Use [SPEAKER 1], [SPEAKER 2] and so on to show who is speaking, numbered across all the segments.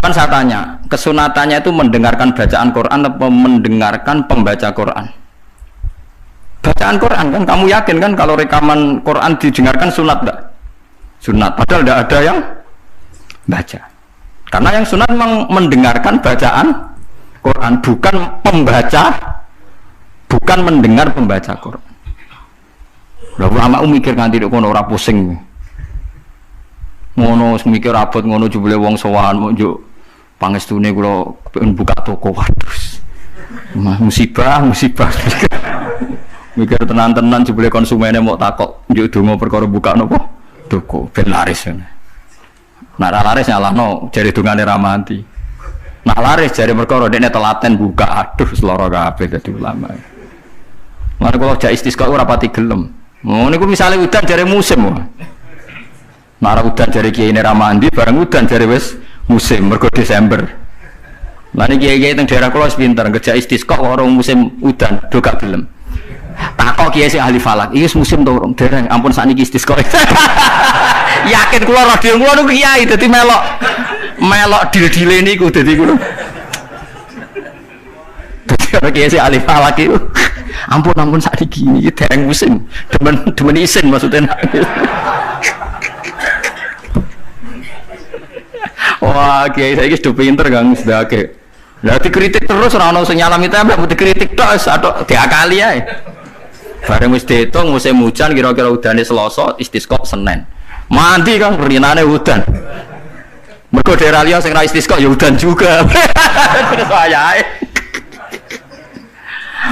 [SPEAKER 1] Kan saya tanya, kesunatannya itu mendengarkan bacaan Quran atau mendengarkan pembaca Quran? Bacaan Quran kan, kamu yakin kan kalau rekaman Quran didengarkan sunat enggak? Sunat, padahal tidak ada yang baca. Karena yang sunat memang mendengarkan bacaan Quran, bukan pembaca, bukan mendengar pembaca Quran. Lalu ulama mikir nganti kok ora pusing. Ngono mikir abot ngono jebule wong sowan mau njuk pangestune kula pengen buka toko. Waduh. Musibah. Mikir tenan-tenan jebule konsumennya mau takok njuk donga perkara buka napa? Toko ben laris. Nek ra laris nyalahno jare dongane ra mati. Nek laris jare perkara dekne telaten buka. Aduh seloro kabeh dadi ulama. Mare kula jak istisqa ora pati gelem. Ngono niku misale udan jare musim. Nara udan jari kiai ini ramandi, bareng udan jari wes musim, mergo Desember. Lalu kiai teng daerah kula pinter, kerja istisqa orang musim udan, do gak gelem. Takok kiai sing ahli falak, iki musim to urung dereng, ampun sakniki istisqa. Yakin kula radio kula niku kiai, dadi melok dil-dile niku dadi kula. Dadi kiai sing ahli falak iku, ampun sakniki iki dereng musim, demen isin maksudnya. Wah, kiai saiki sudah pinter Kang sedake. Lah dikritik terus ora ono sing nyalami tembak, dikritik tok atau diakali ae. Bareng wis diitung musim hujan kira-kira udane Selasa, istisqa Senin. Mandi Kang rinane udan. Mergo daerah liya sing ra istisqa ya udan juga. Terus wayahe.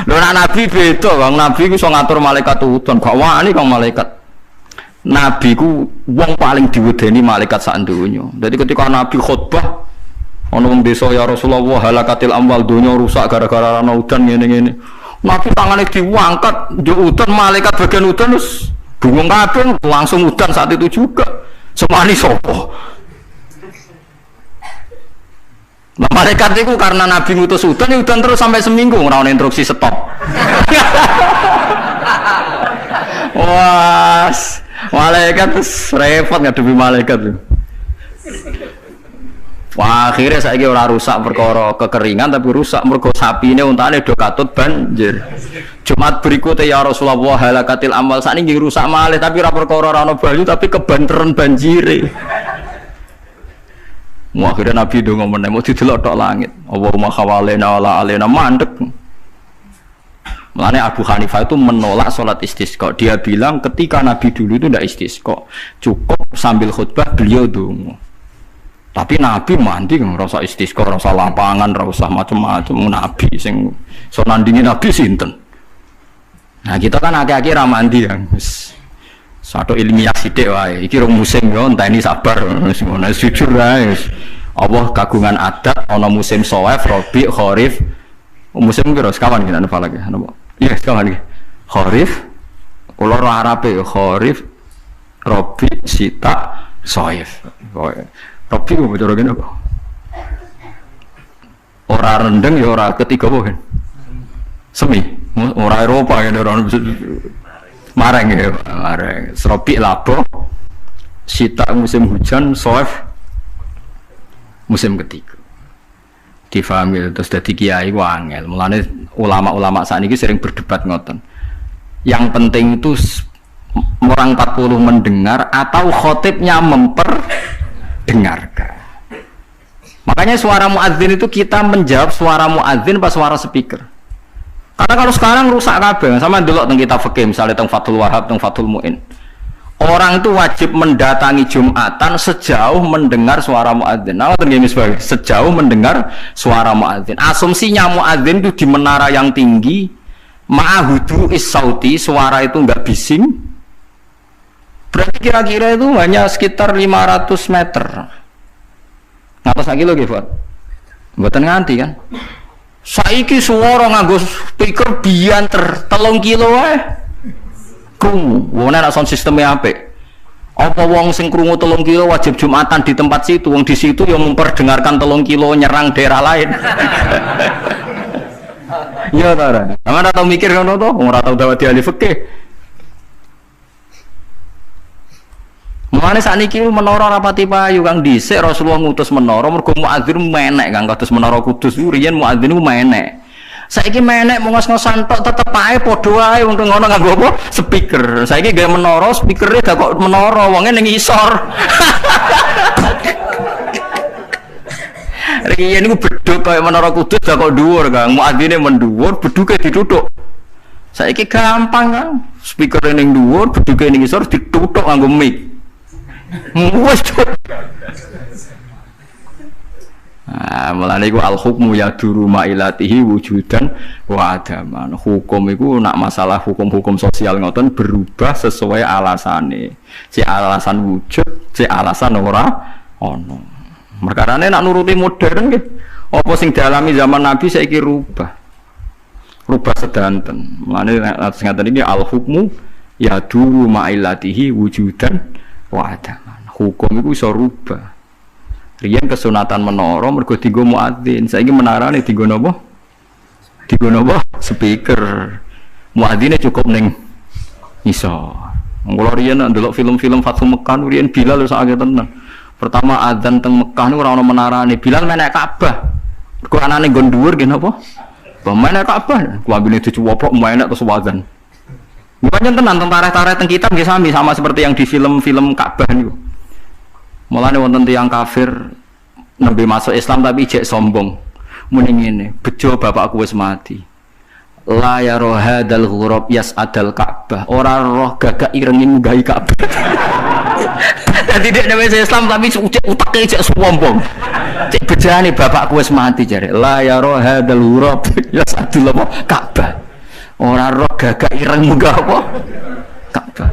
[SPEAKER 1] Lho nek nabi beda, Kang. Nabi ku iso ngatur malaikat udan, gak wani Kang malaikat. Nabi ku wong paling diwedeni malaikat sak donya. Jadi ketika Nabi khutbah ana wong desa ya Rasulullah halakatil amwal donya rusak gara-gara ana udan ngene-ngene. Nabi tangane diangkat njuk udan malaikat bagian udan terus bingung kabeh langsung udan saat itu juga. Semani sapa? Nah, malaikat itu karena Nabi ngutus udan terus sampai seminggu ora ono instruksi stop. Wah, malaikat repot ngadepi malaikat lho. Wah, akhirnya saiki ora rusak perkara kekeringan tapi rusak mergo sapine untane do katut banjir. Jumat berikutnya ya Rasulullah halakatil amal sakniki rusak malih tapi ora perkara ora ana banyu tapi kebanteran banjire. Wah, akhirnya Nabi ndonga meneh mau didelok tok langit. Allahumma khawalena wala alena mandek. Mulanya Abu Hanifah itu menolak sholat istisqa. Dia bilang ketika Nabi dulu itu tidak istisqa, cukup sambil khutbah beliau dongo. Tapi Nabi mandi ngerasa istisqa, rasa lapangan, rasa macam-macam. Nabi sing so nandingi Nabi sinten. Nah kita kan akhir-akhir ramandi yang satu ilmiah sidik wae. Iki rong musim yo enteni sabar. Semono jujur wae. Allah kagungan adat ana musim shawaf, rabi, kharif. Musim piro sekawan kita napa lagi? Iya, sekawan iki. Kharif, kula ora Arabe kharif, rabi, sita, shawaf. Rabi ku cara ngene apa? Ora rendeng ya ora ketiga apa kan? Semi, ora Eropa kan ora mareng ya, mareng. Rabi labo, sita musim hujan, shawaf musim ketiga. Difahami terus dadi kiai ku angel. Mulane ulama-ulama sakniki sering berdebat ngoten. Yang penting itu orang 40 mendengar atau khotibnya memperdengarkan. Makanya suara muadzin itu kita menjawab suara muadzin pas suara speaker. Karena kalau sekarang rusak kabeh. Sama delok teng kitab fikih misalnya teng Fathul Wahhab, teng Fathul Muin. Orang itu wajib mendatangi Jumatan sejauh mendengar suara muadzin. Nah, sebagai sejauh mendengar suara muadzin. Asumsinya muadzin itu di menara yang tinggi, ma'ahudu is-sauti, suara itu enggak bising. Berarti kira-kira itu hanya sekitar 500 meter. Ngatos lagi lho nggih, Pak. Mboten nganti kan. Saiki suara nganggo speaker bianter 3 kilo wae. Krungu, wong nek sound sistemnya apik. Apa wong sing krungu 3 kilo wajib Jumatan di tempat situ, wong di situ yang memperdengarkan 3 kilo nyerang daerah lain. Iya ta ora? Sampeyan tau mikir ngono to? Ora tau dawuh ahli fikih. Mane sakniki menara rapati payu Kang dhisik Rasulullah ngutus menara mergo muadzin menek Kang kados menara Kudus riyen muadzin ku menek. Saiki menek ngos-ngosan tok tetep ae padha ae wong ngono nganggo apa? Speaker. Saiki gawe menara speakere gak kok menara wonge ning isor. Riyen niku bedhug kaya menara Kudus gak kok dhuwur Kang. Muadzine mendhuwur, bedhuke dituthuk. Saiki gampang Kang. Speakere ning dhuwur, bedhuke ning isor dituthuk nganggo mic. Wes. Nah, mulane iku al hukmu yaduru mailatihi wujudan wa adaman. Hukum iku nak masalah hukum-hukum sosial ngoten berubah sesuai alasane. Si alasan wujud, si alasan ora ono. Merkarane nak nuruti modern nggih. Apa sing dialami zaman Nabi saiki rubah. Rubah sedanten. Mulane atus ngaten iki al hukmu yaduru mailatihi wujudan wa adaman. Hukum iku iso rubah. Riyen kesunatan menara mergo dienggo muadzin. Saiki menarane dienggo napa? Dienggo napa? Speaker. Muadzine cukup ning iso. Mula riyen ndelok film-film Fathu Mekah riyen Bilal wis akeh tenan. Pertama adzan teng Mekah niku ora ono menarane. Bilal menek Ka'bah. Mergo anane nggon dhuwur nggih napa? Menek Ka'bah. Klambine dicuwoplok menek terus adzan. Bukannya tenan tentara-tentara teng kitab nggih sami sama seperti yang di film-film Ka'bah niku. Mulane wonten tiyang kafir nembe masuk Islam tapi ijek sombong. Muni ngene, bejo bapakku wis mati. La ya rohadal ghurab yas'adal Ka'bah. Ora roh gagak ireng nggahi Ka'bah. Dadi dek nembe Islam tapi utake ijek sombong. Cek bejane bapakku wis mati jare. La ya rohadal ghurab yas'adul Ka'bah. Ora roh gagak ireng munggah apa? Ka'bah.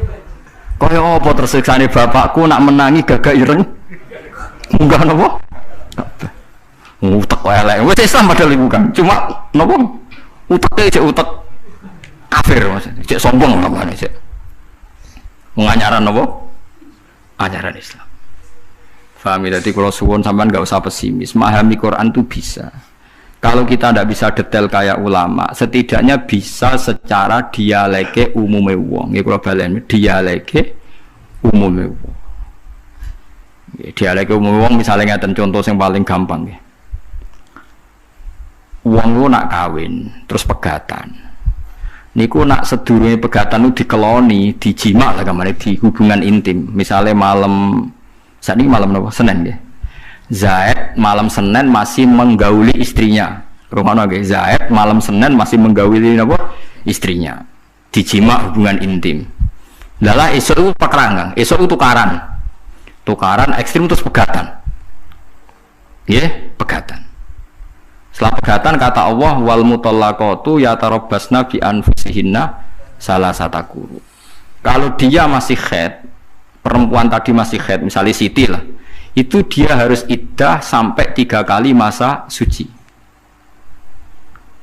[SPEAKER 1] Kaya apa tersiksane bapakku nak menangi gagak ireng munggah napa? Ka'bah. Utek elek. Wis Islam padahal iku kan. Cuma napa? Uteke cek utek kafir maksudnya. Cek sombong namanya cek. Menganyaran napa? Ajaran Islam. Paham ya? Jadi kalau suwun sampean enggak usah pesimis. Memahami Quran itu bisa. Kalau kita tidak bisa detail kayak ulama, setidaknya bisa secara dialeke umume wong. Nggih kula baleni dialeke umume wong. Dialeke umume wong misalnya ngeten contoh yang paling gampang nggih. Wong lu nak kawin, terus pegatan. Niku nak sedurunge pegatan itu dikeloni, dijima lah kamane di hubungan intim. Misalnya malam saat ini malam apa? Senin nggih. Zaid malam Senin masih menggauli istrinya. Rumahnya okay. Zaid malam Senin masih menggauli apa? Istrinya. Dijima hubungan intim. Lalah esok itu pekerangan, esok itu tukaran ekstrim terus pegatan. Pegatan. Setelah pegatan kata Allah wal mutallaqatu yatarabbasna bi anfusihinna salasata quru. Kalau dia masih haid, perempuan tadi masih haid, misalnya Siti lah. Itu dia harus iddah sampai 3 kali masa suci.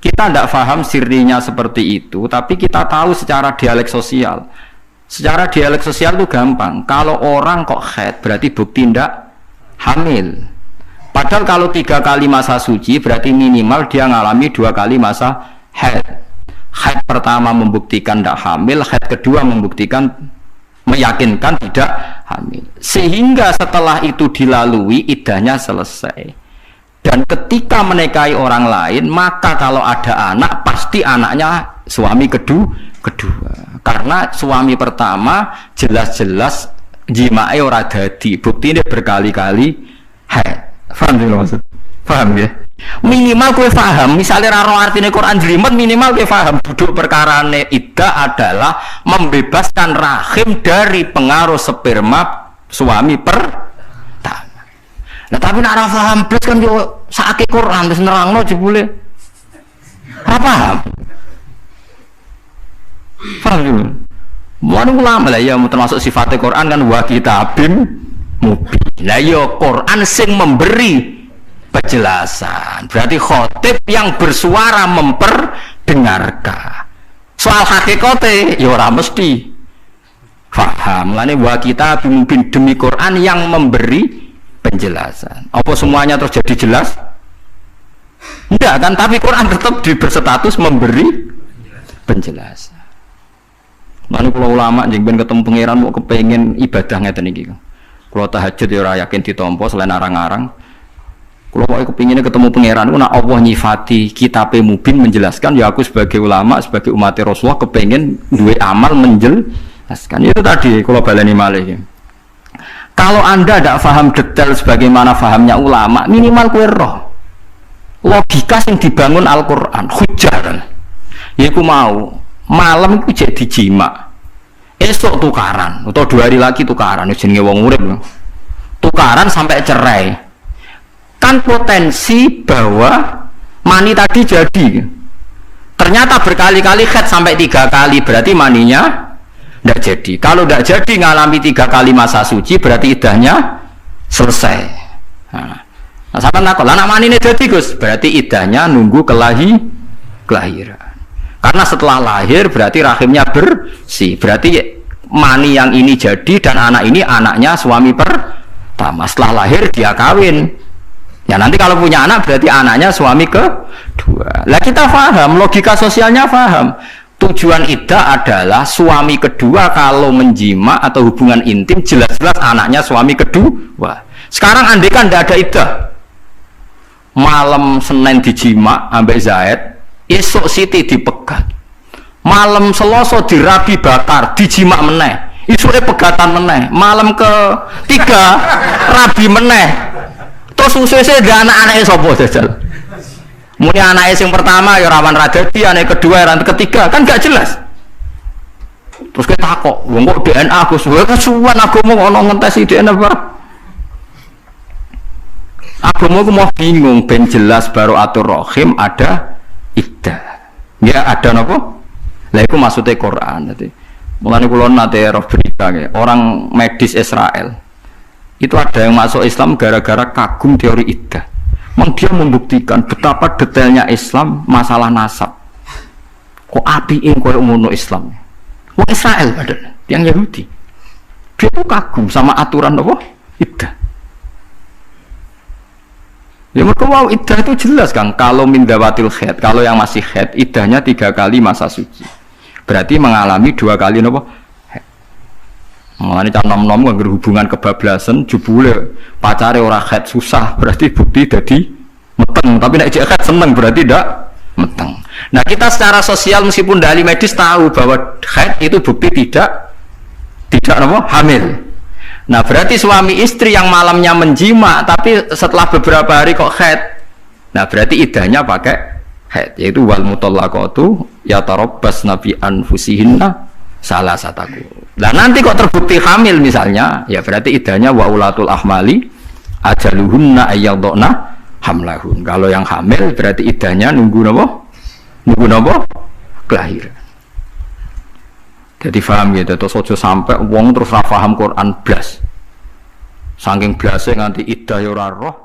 [SPEAKER 1] Kita tidak paham sirinya seperti itu, tapi kita tahu secara dialek sosial. Secara dialek sosial itu gampang. Kalau orang kok haid berarti bukti tidak hamil. Padahal kalau 3 kali masa suci berarti minimal dia ngalami 2 kali masa haid. Haid pertama membuktikan tidak hamil, haid kedua membuktikan meyakinkan tidak hamil. Sehingga setelah itu dilalui iddahnya selesai. Dan ketika menikahi orang lain, maka kalau ada anak pasti anaknya suami kedua. Karena suami pertama jelas-jelas jimae ora dadi, buktine berkali-kali haid. Paham ya maksud? Paham ya? Minimal kowe paham, misalnya raro artine Quran jelimet minimal kowe paham duduk perkarane iddah adalah membebaskan rahim dari pengaruh sperma suami pertama. Nah tapi nek ora paham blas kan yo sakake Quran wis nerangno jebule. Ora paham. Paham yo. Mun ulama lah ya termasuk sifatnya Quran kan wa kitabim mubin. Lah yo Quran sing memberi penjelasan. Berarti khotib yang bersuara memperdengarkan. Soal hakikate ya ora mesti paham. Lane wa kita mungkin demi Quran yang memberi penjelasan. Apa semuanya terus jadi jelas? Enggak kan, tapi Quran tetap berstatus memberi penjelasan. Lalu kalau ulama jeng ben ketemu pangeran mau kepengen ibadah ngeten iki. Kalau tahajud ya ora yakin ditampa selain arang-arang. Kalau mau kepinginnya ketemu pangeran, nak Allah nyifati kitab mubin menjelaskan, ya aku sebagai ulama, sebagai umat Rasulullah kepengen dua amal menjelaskan. Itu tadi kalau baleni malih. Kalau anda tidak paham detail sebagaimana fahamnya ulama, minimal kue roh. Logika yang dibangun Al-Quran, hujah. Ya aku mau malam itu jadi jima. Esok tukaran atau 2 hari lagi tukaran, jenenge wong urip. Tukaran sampai cerai. Kan potensi bahwa mani tadi jadi. Ternyata berkali-kali khat sampai 3 kali, berarti maninya tidak jadi. Kalau tidak jadi ngalami 3 kali masa suci, berarti idahnya selesai. Nah sampai nakal, anak mani ini jadi Gus, berarti idahnya nunggu kelahiran. Karena setelah lahir berarti rahimnya bersih, berarti mani yang ini jadi dan anak ini anaknya suami pertama. Setelah lahir dia kawin, ya nanti kalau punya anak berarti anaknya suami kedua. Lah kita paham, logika sosialnya paham. Tujuan iddah adalah suami kedua kalau menjima atau hubungan intim jelas-jelas anaknya suami kedua. Sekarang andai kan tidak ada iddah, malam Senin dijima ambek Zaid, esok Siti dipegat, malam Selasa dirabi bakar, dijima meneh, esoknya pegatan meneh, malam ke-3 rabi meneh, terus ususnya ada anak-anaknya sopo jajal. Muni anaknya yang pertama ya rawan radadi, anak kedua yang ketiga, kan gak jelas. Terus kita takut, kok DNA aku suwan aku mau ngentesi DNA apa? Aku mau bingung, ben jelas baru atur rohim ada iddah. Ya ada nopo? Lah itu maksudnya Quran. Jadi mulane kula nate roh berita ya, orang medis Israel itu ada yang masuk Islam gara-gara kagum teori iddah. Dia membuktikan betapa detailnya Islam masalah nasab. Kok apiin koyo ngono Islam. Wong Israel padahal yang Yahudi. Dia tuh kagum sama aturan apa? Iddah. Ya mereka wow, iddah itu jelas kan, kalau mindawatil khaid, kalau yang masih khaid iddahnya 3 kali masa suci, berarti mengalami 2 kali apa? Mengalami nom-nom hubungan kebablasan jebule pacare ora khaid susah, berarti bukti jadi meteng, tapi nek jek khaid seneng berarti ndak meteng. Nah kita secara sosial meskipun dari medis tahu bahwa khaid itu bukti tidak apa? Hamil. Nah berarti suami istri yang malamnya menjima tapi setelah beberapa hari kok haid, nah berarti iddahnya pakai haid, yaitu wal mutallaqatu yatarabbasna bi anfusihinna salasataku. Nah nanti kok terbukti hamil misalnya, ya berarti iddahnya wa ulatul ahmali ajaluhunna ayyadna hamlahun. Kalau yang hamil berarti iddahnya nunggu napa? Kelahiran. Jadi paham ya, terus ojo sampai wong terus ra paham Quran blas. Saking blase nganti iddah ya ora roh.